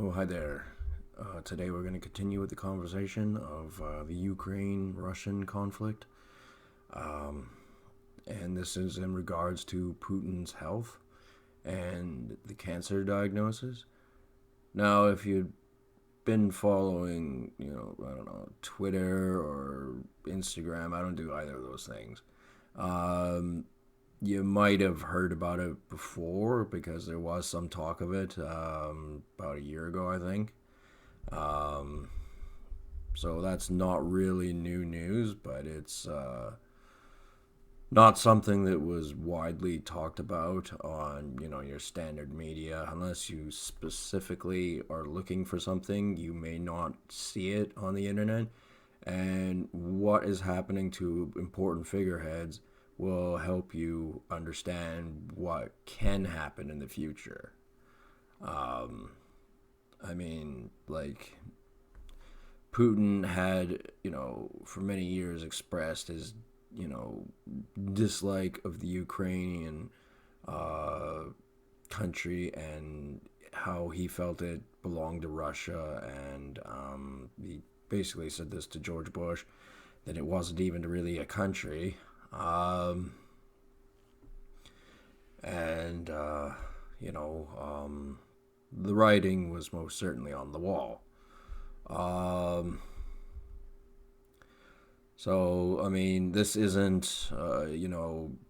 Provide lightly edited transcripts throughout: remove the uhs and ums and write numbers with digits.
Oh, hi there. Today we're going to continue with the conversation of the Ukraine Russian conflict. Um, and this is in regards to Putin's health and the cancer diagnosis. Now, if you'd been following, I don't know, Twitter or Instagram, I don't do either of those things. Um, you might have heard about it before because there was some talk of it about a year ago, I think. Um, so that's not really new news, but it's not something that was widely talked about on your standard media unless you specifically are looking for something. You may not see it on the internet, and what is happening to important figureheads will help you understand what can happen in the future. Um, I mean, like, Putin had, for many years expressed his, you know, dislike of the Ukrainian uh, country and how he felt it belonged to Russia. And he basically said this to George Bush that it wasn't even really a country. Um, and, you know, the writing was most certainly on the wall. Um, So, I mean, this isn't,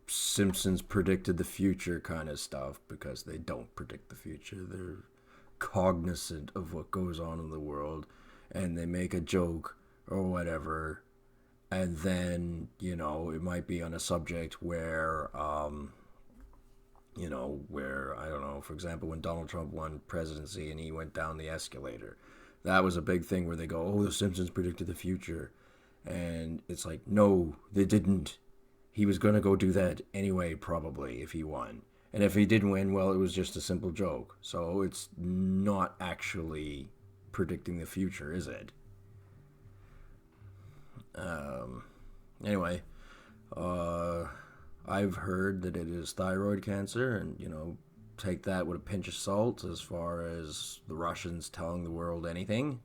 Simpsons predicted the future kind of stuff because they don't predict the future. They're cognizant of what goes on in the world and they make a joke or whatever. And then, it might be on a subject where, where, I don't know, for example, when Donald Trump won presidency and he went down the escalator, that was a big thing where they go, oh, the Simpsons predicted the future. And it's like, no, they didn't. He was going to go do that anyway, probably, if he won. And if he didn't win, well, it was just a simple joke. So it's not actually predicting the future, is it? Um, anyway, uh, I've heard that it is thyroid cancer, and, take that with a pinch of salt as far as the Russians telling the world anything.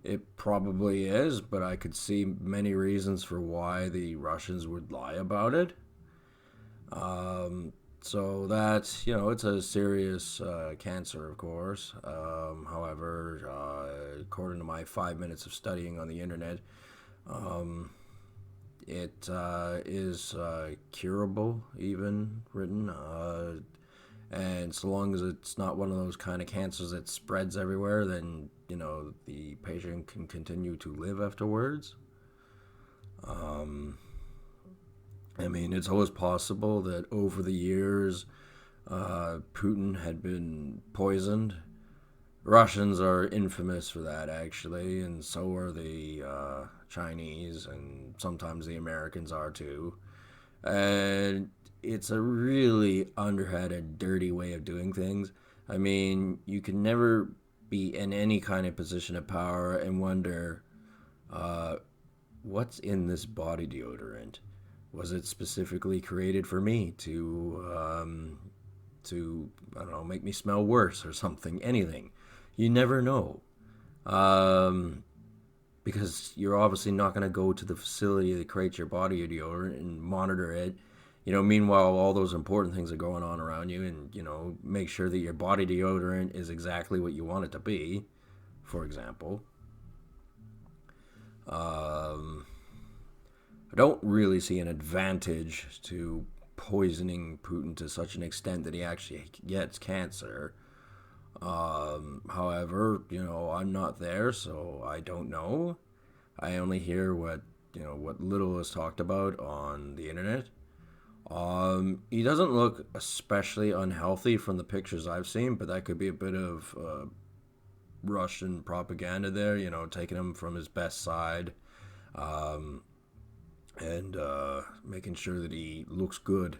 It probably is, but I could see many reasons for why the Russians would lie about it. So that's, it's a serious cancer, of course. However, according to my 5 minutes of studying on the internet, it is curable, even written. And so long as it's not one of those kind of cancers that spreads everywhere, then, the patient can continue to live afterwards. Um, I mean, it's always possible that over the years, Putin had been poisoned. Russians are infamous for that, actually, and so are the Chinese, and sometimes the Americans are too. And it's a really underhanded, dirty way of doing things. I mean, you can never be in any kind of position of power and wonder uh, what's in this body deodorant. Was it specifically created for me to I don't know, make me smell worse or something? Anything. You never know. Um, because you're obviously not going to go to the facility that creates your body deodorant and monitor it. Meanwhile, all those important things are going on around you, and make sure that your body deodorant is exactly what you want it to be. For example, um, I don't really see an advantage to poisoning Putin to such an extent that he actually gets cancer. However, I'm not there, so I don't know. I only hear what little is talked about on the internet. He doesn't look especially unhealthy from the pictures I've seen, but that could be a bit of Russian propaganda there, taking him from his best side, um, and making sure that he looks good.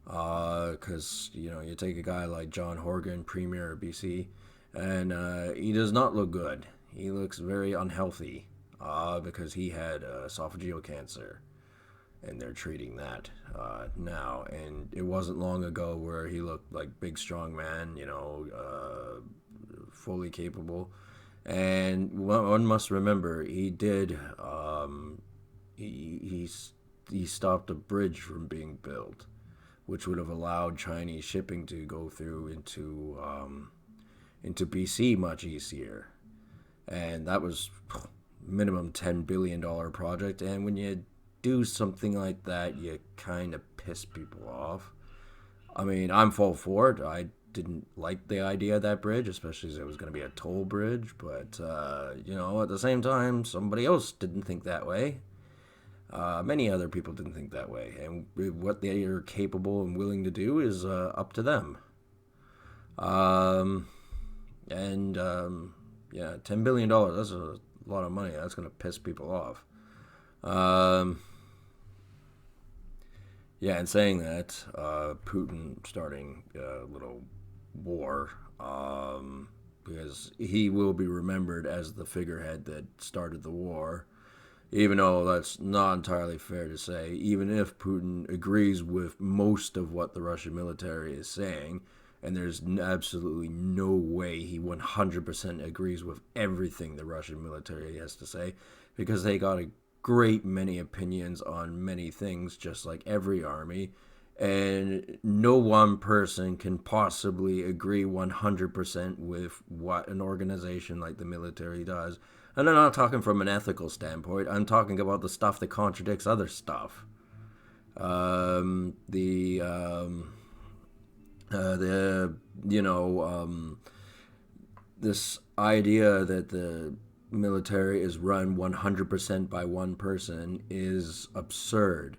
Because, you take a guy like John Horgan, Premier of BC, and he does not look good. He looks very unhealthy because he had esophageal cancer, and they're treating that now. And it wasn't long ago where he looked like big, strong man, fully capable. And one must remember, he did. He stopped a bridge from being built, which would have allowed Chinese shipping to go through into BC much easier. And that was minimum $10 billion project. And when you do something like that, you kind of piss people off. I mean, I'm full for it. I didn't like the idea of that bridge, especially as it was going to be a toll bridge. But, at the same time, somebody else didn't think that way. Many other people didn't think that way. And what they are capable and willing to do is up to them. Um, yeah, $10 billion, that's a lot of money. That's going to piss people off. Um, Yeah, and saying that, Putin starting a little war, because he will be remembered as the figurehead that started the war, even though that's not entirely fair to say. Even if Putin agrees with most of what the Russian military is saying, and there's absolutely no way he 100% agrees with everything the Russian military has to say, because they got a great many opinions on many things, just like every army, and no one person can possibly agree 100% with what an organization like the military does. And I'm not talking from an ethical standpoint, I'm talking about the stuff that contradicts other stuff. The the you know This idea that the military is run 100% by one person is absurd.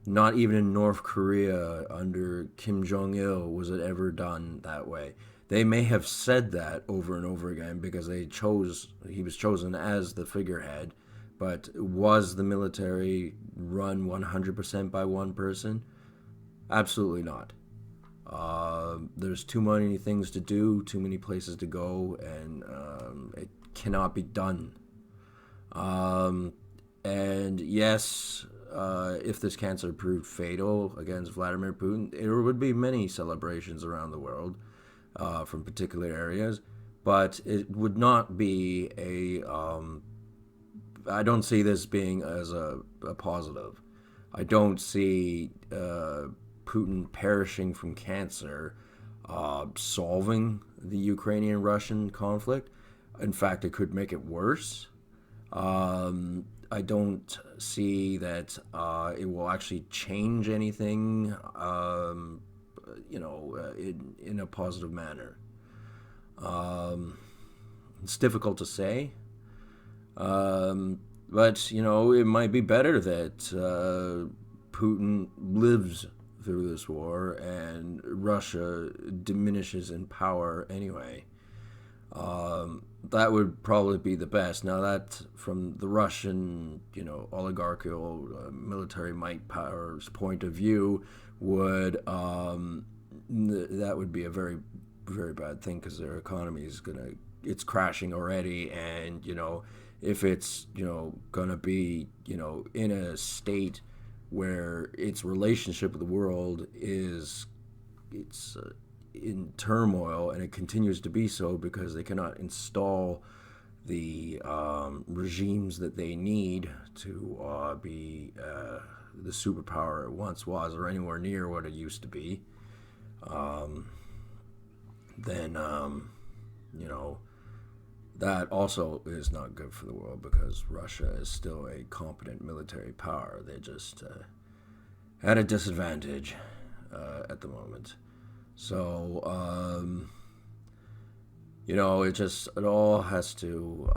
Not even in North Korea under Kim Jong Il was it ever done that way. They may have said that over and over again because he was chosen as the figurehead, but was the military run 100% by one person? Absolutely not. There's too many things to do, too many places to go, and it cannot be done. Um, and yes, if this cancer proved fatal against Vladimir Putin, there would be many celebrations around the world from particular areas, but it would not be a. I don't see this being as a positive. I don't see Putin perishing from cancer solving the Ukrainian-Russian conflict. In fact, it could make it worse. I don't see that it will actually change anything, in a positive manner. Um, it's difficult to say, but it might be better that Putin lives through this war and Russia diminishes in power anyway. That would probably be the best. Now that from the Russian, oligarchical military might powers point of view, would that would be a very, very bad thing because their economy is it's crashing already, and if it's gonna be in a state where its relationship with the world is it's in turmoil, and it continues to be so because they cannot install the regimes that they need to be the superpower it once was, or anywhere near what it used to be. Um, then that also is not good for the world because Russia is still a competent military power. They're just at a disadvantage at the moment. So, it all has to,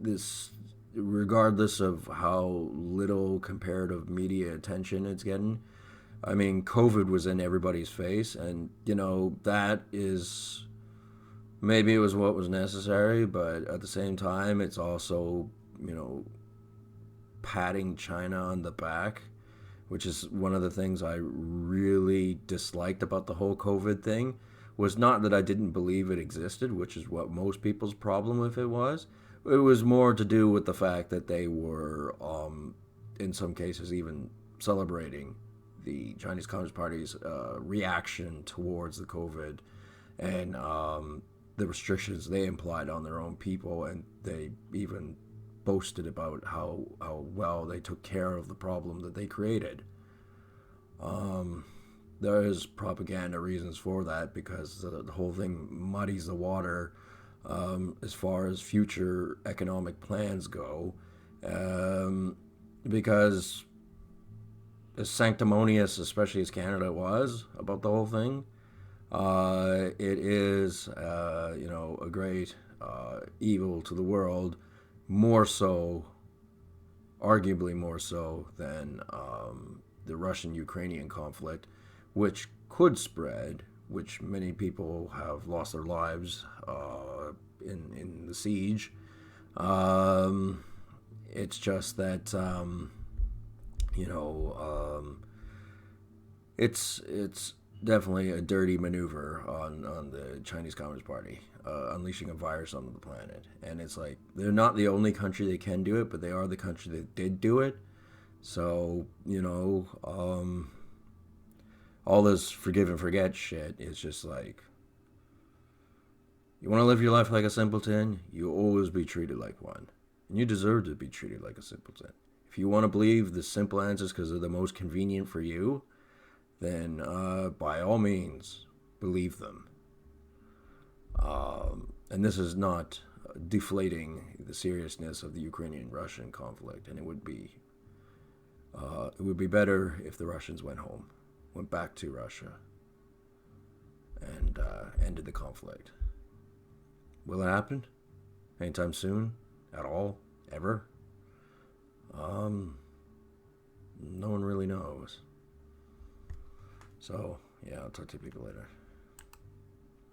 this, regardless of how little comparative media attention it's getting. I mean, COVID was in everybody's face, and, that is, maybe it was what was necessary, but at the same time, it's also, patting China on the back, which is one of the things I really disliked about the whole COVID thing, was not that I didn't believe it existed, which is what most people's problem with it was. It was more to do with the fact that they were, in some cases, even celebrating the Chinese Communist Party's reaction towards the COVID and the restrictions they implied on their own people, and they even boasted about how well they took care of the problem that they created. There is propaganda reasons for that, because the whole thing muddies the water as far as future economic plans go, because as sanctimonious, especially as Canada was about the whole thing, it is, a great evil to the world, more so, arguably more so than the Russian-Ukrainian conflict, which could spread, which many people have lost their lives in the siege. It's just that it's definitely a dirty maneuver on the Chinese Communist Party, unleashing a virus onto the planet. And it's like, they're not the only country that can do it, but they are the country that did do it. So, all this forgive and forget shit is just like, you want to live your life like a simpleton, you always be treated like one. And you deserve to be treated like a simpleton. If you want to believe the simple answers because they're the most convenient for you, then by all means, believe them. And this is not deflating the seriousness of the Ukrainian-Russian conflict, and it would be better if the Russians went back to Russia, and ended the conflict. Will it happen anytime soon? At all? Ever? No one really knows. So, yeah, I'll talk to you people later.